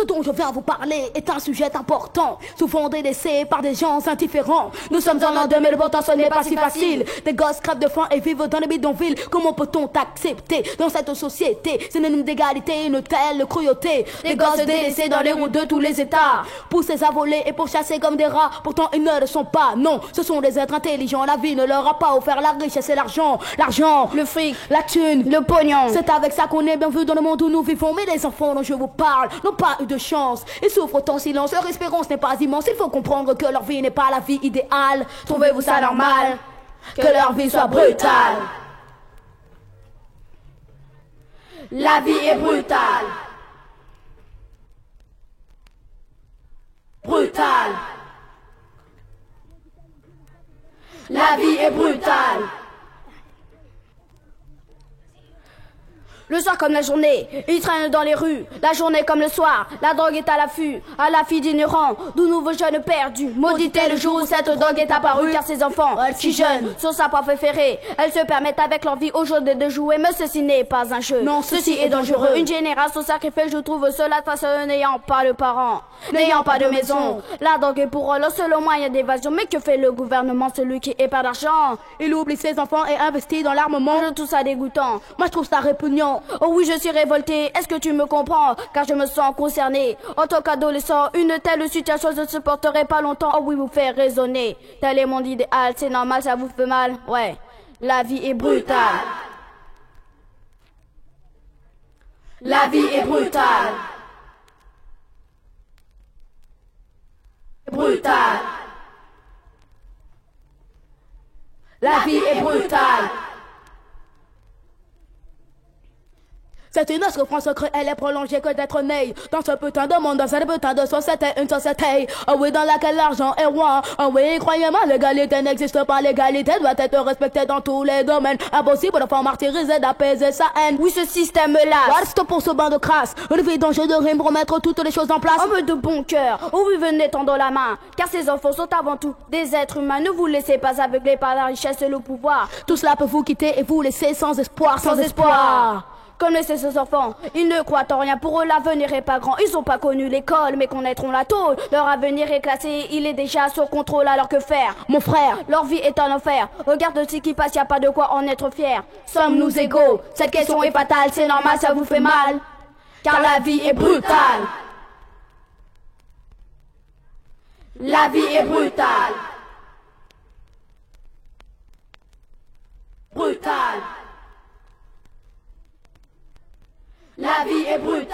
Ce dont je viens vous parler est un sujet important, souvent délaissé par des gens indifférents. Nous sommes en l'an 2000, pourtant ce n'est pas si facile. Des gosses crèvent de faim et vivent dans les bidonvilles. Comment peut-on accepter dans cette société synonyme d'égalité une telle cruauté? Des gosses délaissés dans les routes de tous les états, poussés à voler et pourchassés comme des rats. Pourtant ils ne le sont pas, non, ce sont des êtres intelligents. La vie ne leur a pas offert la richesse et l'argent. L'argent, le fric, la thune, le pognon. C'est avec ça qu'on est bien vu dans le monde où nous vivons. Mais les enfants dont je vous parle n'ont pas eu de chance. Ils souffrent en silence, leur espérance n'est pas immense. Il faut comprendre que leur vie n'est pas la vie idéale. Trouvez-vous ça normal que leur vie soit brutale? La vie est brutale. Brutale. La vie est brutale. Le soir comme la journée, ils traînent dans les rues. La journée comme le soir, la drogue est à l'affût d'ignorants, d'où nouveaux jeunes perdus. Maudit est le jour où cette drogue est apparue, car ces enfants, si jeunes, sont sa proie préférée. Elles se permettent avec leur vie aujourd'hui de jouer, mais ceci n'est pas un jeu. Non, ceci est dangereux. Une génération sacrifiée, je trouve cela face à eux n'ayant pas de parents, n'ayant pas de maison. La drogue est pour eux le seul moyen d'évasion. Mais que fait le gouvernement, celui qui est pas d'argent? Il oublie ses enfants et investit dans l'armement. Je trouve ça dégoûtant. Moi je trouve ça répugnant. Oh oui, je suis révoltée, est-ce que tu me comprends? Car je me sens concernée. En tant qu'adolescent, une telle situation ne se supporterait pas longtemps. Oh oui, vous faire raisonner. Tel est mon idéal, c'est normal, ça vous fait mal? Ouais, la vie est brutale. La vie est brutale. Brutale. La vie est brutale. C'est une autre France elle est prolongée que d'être née dans ce putain de monde, dans cette putain de société, une société, oh oui, dans laquelle l'argent est roi. Oh oui, croyez-moi, l'égalité n'existe pas, l'égalité doit être respectée dans tous les domaines. Impossible de faire martyriser, d'apaiser sa haine. Oui, ce système-là. Reste pour ce banc de crasse, une vie d'enjeu de rime pour mettre toutes les choses en place. Homme de bon cœur, oh oui, venez tendre la main, car ces enfants sont avant tout des êtres humains. Ne vous laissez pas aveugler par la richesse et le pouvoir. Tout cela peut vous quitter et vous laisser sans espoir, sans espoir. Connaissez ces enfants, ils ne croient en rien, pour eux l'avenir est pas grand. Ils ont pas connu l'école, mais connaîtront la tôle. Leur avenir est classé, il est déjà sous contrôle, alors que faire? Mon frère, leur vie est un enfer. Regarde ce qui passe, y a pas de quoi en être fier. Sommes-nous égaux? Cette question est fatale, c'est normal, ça vous fait mal, car la vie est brutale. La vie est brutale. Brutale. La vie est brutale.